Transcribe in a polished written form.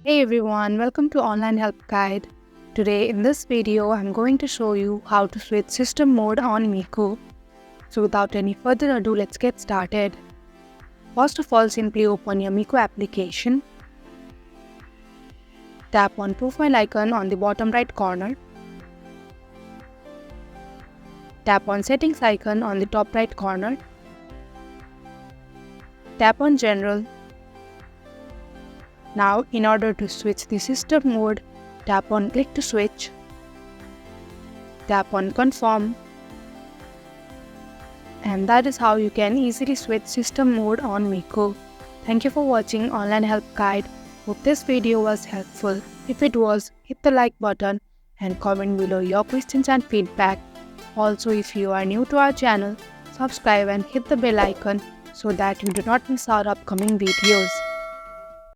Hey everyone, welcome to Online Help Guide. Today in this video, I'm going to show you how to switch system mode on Mico. So without any further ado, let's get started. First of all, simply open your Mico application. Tap on profile icon on the bottom right corner. Tap on settings icon on the top right corner. Tap on general. Now, in order to switch the system mode, tap on click to switch. Tap on confirm. And that is how you can easily switch system mode on Mico. Thank you for watching Online Help Guide. Hope this video was helpful. If it was, hit the like button and comment below your questions and feedback. Also, if you are new to our channel, subscribe and hit the bell icon so that you do not miss our upcoming videos.